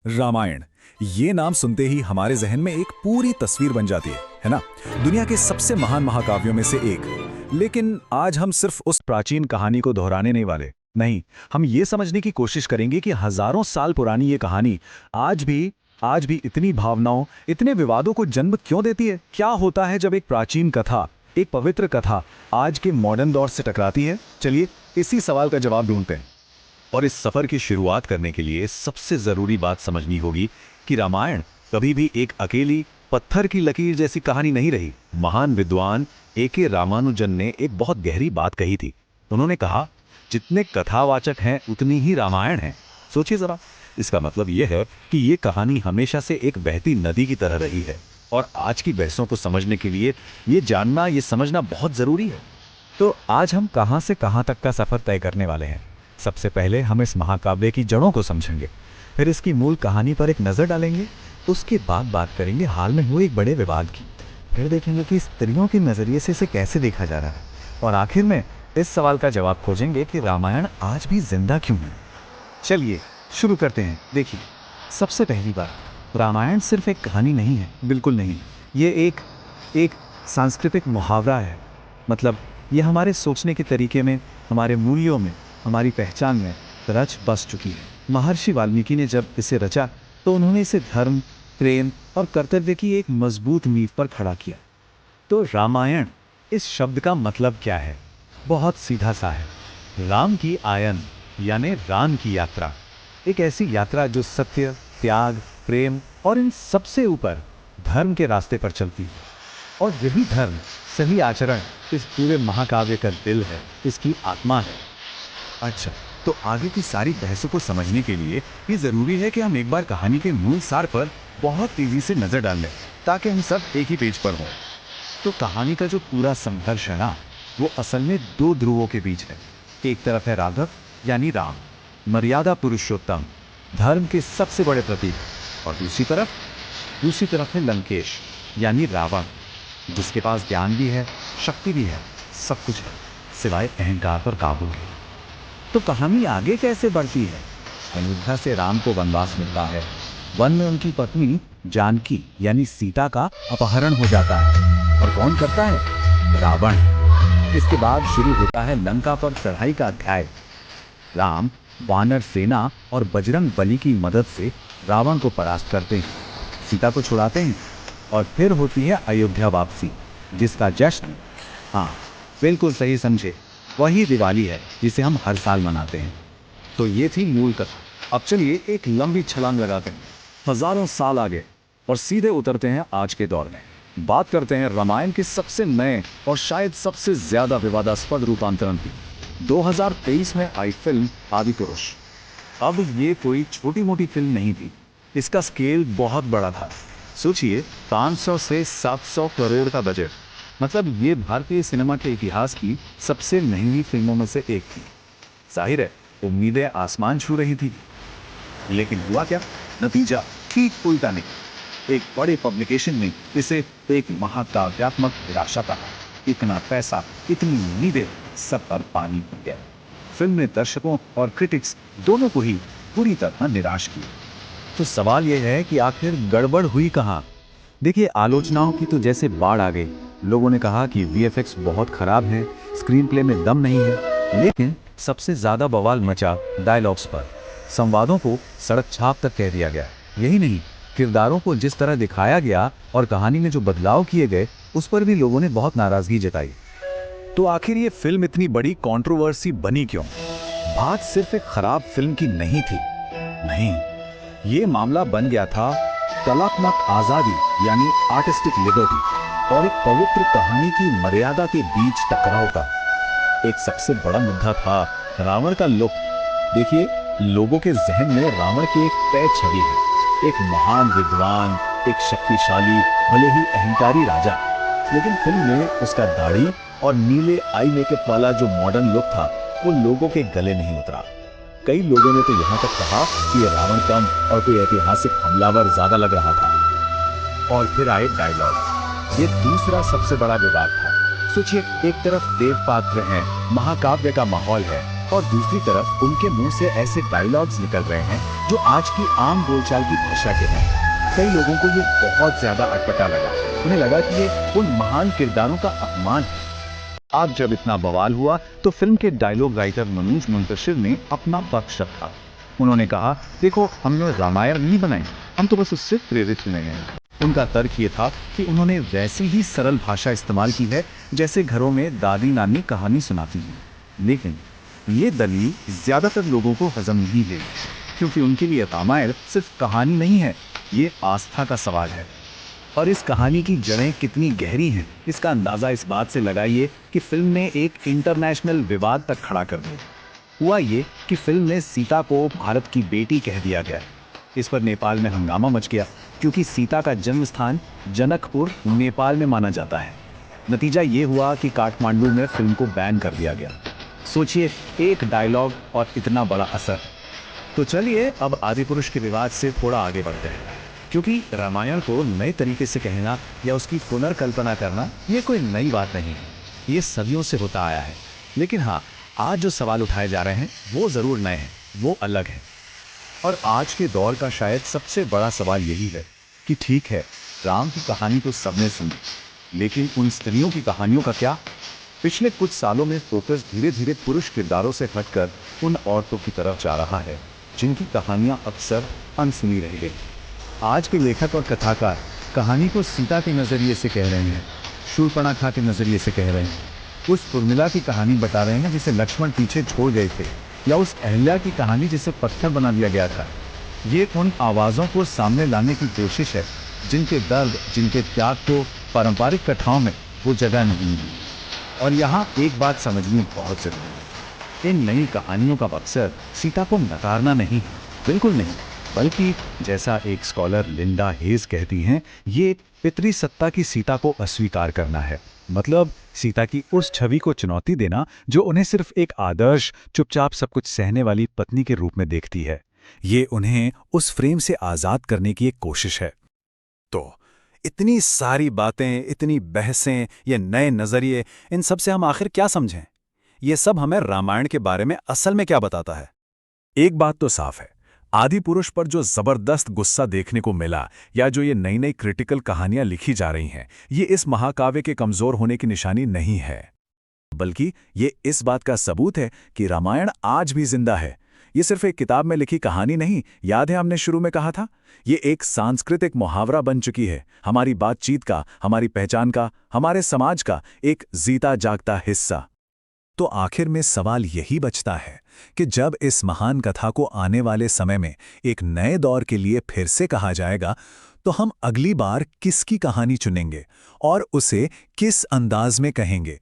रामायण, ये नाम सुनते ही हमारे जहन में एक पूरी तस्वीर बन जाती है ना। दुनिया के सबसे महान महाकाव्यों में से एक। लेकिन आज हम सिर्फ उस प्राचीन कहानी को दोहराने नहीं वाले। नहीं, हम ये समझने की कोशिश करेंगे कि हजारों साल पुरानी ये कहानी आज भी इतनी भावनाओं, इतने विवादों को जन्म क्यों देती है। क्या होता है जब एक प्राचीन कथा, एक पवित्र कथा आज के मॉडर्न दौर से टकराती है। चलिए इसी सवाल का जवाब ढूंढते हैं। और इस सफर की शुरुआत करने के लिए सबसे जरूरी बात समझनी होगी कि रामायण कभी भी एक अकेली पत्थर की लकीर जैसी कहानी नहीं रही। महान विद्वान ए.के. रामानुजन ने एक बहुत गहरी बात कही थी। उन्होंने कहा, जितने कथावाचक हैं उतनी ही रामायण है। सोचिए जरा, इसका मतलब यह है कि ये कहानी हमेशा से एक बहती नदी की तरह रही है और आज की बहसों को समझने के लिए ये जानना, ये समझना बहुत जरूरी है। तो आज हम कहां से कहां तक का सफर तय करने वाले हैं। सबसे पहले हम इस महाकाव्य की जड़ों को समझेंगे, फिर इसकी मूल कहानी पर एक नज़र डालेंगे, उसके बाद बात करेंगे हाल में हुए एक बड़े विवाद की, फिर देखेंगे कि स्त्रियों के नज़रिए से इसे कैसे देखा जा रहा है, और आखिर में इस सवाल का जवाब खोजेंगे कि रामायण आज भी जिंदा क्यों है। चलिए शुरू करते हैं। देखिए, सबसे पहली बात, रामायण सिर्फ एक कहानी नहीं है, बिल्कुल नहीं। ये एक सांस्कृतिक मुहावरा है। मतलब ये हमारे सोचने के तरीके में, हमारे मूल्यों में, हमारी पहचान में रच बस चुकी है। महर्षि वाल्मीकि ने जब इसे रचा तो उन्होंने इसे धर्म, प्रेम और कर्तव्य की एक मजबूत नींव पर खड़ा किया। तो रामायण, इस शब्द का मतलब क्या है? बहुत सीधा सा है। राम की आयन यानी राम की यात्रा। एक ऐसी यात्रा जो सत्य, त्याग, प्रेम और इन सबसे ऊपर धर्म के रास्ते पर चलती है। और यही धर्म, सही आचरण इस पूरे महाकाव्य का दिल है, इसकी आत्मा है। अच्छा, तो आगे की सारी बहसों को समझने के लिए ये जरूरी है कि हम एक बार कहानी के मूल सार पर बहुत तेजी से नजर डाल लें, ताकि हम सब एक ही पेज पर हों। तो कहानी का जो पूरा संघर्ष है ना, वो असल में दो ध्रुवों के बीच है। एक तरफ है राघव यानी राम, मर्यादा पुरुषोत्तम, धर्म के सबसे बड़े प्रतीक, और दूसरी तरफ है लंकेश यानी रावण, जिसके पास ज्ञान भी है, शक्ति भी है, सब कुछ है सिवाय अहंकार पर काबू के। तो कहानी आगे कैसे बढ़ती है? अयोध्या से राम को वनवास मिलता है। वन में उनकी पत्नी जानकी यानी सीता का अपहरण हो जाता है। और कौन करता है? रावण। इसके बाद शुरू होता है लंका पर चढ़ाई का अध्याय। राम वानर सेना और बजरंग बली की मदद से रावण को परास्त करते हैं, सीता को छुड़ाते हैं, और फिर होती है अयोध्या वापसी, जिसका जश्न, हाँ बिल्कुल सही समझे, वही दिवाली है जिसे हम हर साल मनाते हैं। तो ये थी मूल कथा। अब चलिए एक लंबी छलांग लगाते हैं हजारों साल आगे और सीधे उतरते हैं आज के दौर में। बात करते हैं रामायण के सबसे नए और शायद सबसे ज्यादा विवादास्पद रूपांतरण की, 2023 में आई फिल्म आदिपुरुष। अब ये कोई छोटी मोटी फिल्म नहीं थी, इसका स्केल बहुत बड़ा था। सोचिए, 500 से 700 करोड़ का बजट। मतलब ये भारतीय सिनेमा के इतिहास की सबसे महंगी फिल्मों में से एक थी। जाहिर है, उम्मीदें आसमान छू रही थी, लेकिन हुआ क्या? नतीजा ठीक उल्टा निकला। एक बड़े पब्लिकेशन ने इसे एक महाकाव्यात्मक निराशा कहा। इतना पैसा, इतनी उम्मीदें, सब पर पानी फिर गया। फिल्म ने दर्शकों और क्रिटिक्स दोनों को ही पूरी तरह निराश किया। तो सवाल यह है कि आखिर गड़बड़ हुई कहाँ? देखिए, आलोचनाओं की तो जैसे बाढ़ आ गई। लोगों ने कहा कि वीएफएक्स बहुत खराब है, स्क्रीन प्ले में दम नहीं है, लेकिन सबसे ज्यादा बवाल मचा डायलॉग्स पर। संवादों को सड़क छाप तक कह दिया गया। यही नहीं, किरदारों को जिस तरह दिखाया गया और कहानी में जो बदलाव किए गए, उस पर भी लोगों ने बहुत नाराजगी जताई। तो आखिर ये फिल्म इतनी बड़ी कंट्रोवर्सी बनी क्यों? बात सिर्फ एक खराब फिल्म की नहीं थी, नहीं, ये मामला बन गया था कलात्मक आजादी यानी आर्टिस्टिक लिबर्टी और एक पवित्र कहानी की मर्यादा के बीच टकराव का। एक सबसे बड़ा मुद्दा था रावण का लुक। देखिए, लोगों के जहन में रावण की एक तय छवि है, एक महान विद्वान, एक शक्तिशाली, भले ही अहंकारी राजा। लेकिन फिल्म में उसका दाढ़ी और नीले आई मेकअप वाला जो मॉडर्न लुक था, वो लोगों के गले नहीं उतरा। कई लोगों ने तो यहाँ तक कहा कि ये रावण कम और कोई ऐतिहासिक हमलावर ज्यादा लग रहा था। और फिर आए डायलॉग। ये दूसरा सबसे बड़ा विवाद था। सोचिए, एक तरफ देव पात्र हैं, महाकाव्य का माहौल है, और दूसरी तरफ उनके मुंह से ऐसे डायलॉग्स निकल रहे हैं जो आज की आम बोलचाल की भाषा के हैं। कई लोगों को ये बहुत ज्यादा अटपटा लगा। उन्हें लगा कि ये उन महान किरदारों का अपमान है। आज जब इतना बवाल हुआ तो फिल्म के डायलॉग राइटर मनोज मुंतशिर ने अपना पक्ष रखा। उन्होंने कहा, देखो, हमने रामायण नहीं बनाई, हम तो बस उससे प्रेरित हुए हैं। उनका तर्क ये था कि उन्होंने वैसी ही सरल भाषा इस्तेमाल की है जैसे घरों में दादी नानी कहानी सुनाती हैं। लेकिन ये दलील ज्यादातर लोगों को हजम नहीं हुई, क्योंकि उनके लिए रामायण सिर्फ कहानी नहीं है, ये आस्था का सवाल है। और इस कहानी की जड़ें कितनी गहरी हैं, इसका अंदाजा इस बात से लगाइए कि फिल्म ने एक इंटरनेशनल विवाद तक खड़ा कर दिया। हुआ ये कि फिल्म में सीता को भारत की बेटी कह दिया गया। इस पर नेपाल में हंगामा मच गया, क्योंकि सीता का जन्म स्थान जनकपुर नेपाल में माना जाता है। नतीजा ये हुआ कि काठमांडू में फिल्म को बैन कर दिया गया। सोचिए, एक डायलॉग और इतना बड़ा असर। तो चलिए अब आदिपुरुष के विवाद से थोड़ा आगे बढ़ते हैं, क्योंकि रामायण को नए तरीके से कहना या उसकी पुनर्कल्पना करना ये कोई नई बात नहीं है, ये सदियों से होता आया है। लेकिन हाँ, आज जो सवाल उठाए जा रहे हैं वो ज़रूर नए हैं, वो अलग हैं। और आज के दौर का शायद सबसे बड़ा सवाल यही है कि ठीक है, राम की कहानी तो सबने सुनी, लेकिन उन स्त्रियों की कहानियों का क्या? पिछले कुछ सालों में फोकस धीरे धीरे पुरुष किरदारों से हटकर उन औरतों की तरफ जा रहा है जिनकी कहानियां अक्सर अनसुनी रह गई। आज के लेखक और कथाकार कहानी को सीता के नज़रिए से कह रहे हैं, शूर्पणखा के नज़रिए से कह रहे हैं, उस उर्मिला की कहानी बता रहे हैं जिसे लक्ष्मण पीछे छोड़ गए थे, या उस अहल्या की कहानी जिसे पत्थर बना दिया गया था। ये उन आवाज़ों को सामने लाने की कोशिश है जिनके दर्द, जिनके त्याग को पारंपरिक कथाओं में वो जगह नहीं मिली। और यहाँ एक बात समझनी बहुत जरूरी है, इन नई कहानियों का मकसद सीता को नकारना नहीं है, बिल्कुल नहीं, बल्कि जैसा एक स्कॉलर लिंडा हेज कहती हैं, ये पितृसत्ता की सीता को अस्वीकार करना है। मतलब सीता की उस छवि को चुनौती देना जो उन्हें सिर्फ एक आदर्श, चुपचाप सब कुछ सहने वाली पत्नी के रूप में देखती है। ये उन्हें उस फ्रेम से आज़ाद करने की एक कोशिश है। तो इतनी सारी बातें, इतनी बहसें, ये नए नज़रिए, इन सब से हम आखिर क्या समझें? ये सब हमें रामायण के बारे में असल में क्या बताता है? एक बात तो साफ है, आदिपुरुष पर जो जबरदस्त गुस्सा देखने को मिला, या जो ये नई नई क्रिटिकल कहानियां लिखी जा रही हैं, ये इस महाकाव्य के कमजोर होने की निशानी नहीं है, बल्कि ये इस बात का सबूत है कि रामायण आज भी जिंदा है। ये सिर्फ एक किताब में लिखी कहानी नहीं, याद है हमने शुरू में कहा था, ये एक सांस्कृतिक मुहावरा बन चुकी है, हमारी बातचीत का, हमारी पहचान का, हमारे समाज का एक जीता जागता हिस्सा। तो आखिर में सवाल यही बचता है कि जब इस महान कथा को आने वाले समय में एक नए दौर के लिए फिर से कहा जाएगा, तो हम अगली बार किसकी कहानी चुनेंगे और उसे किस अंदाज में कहेंगे?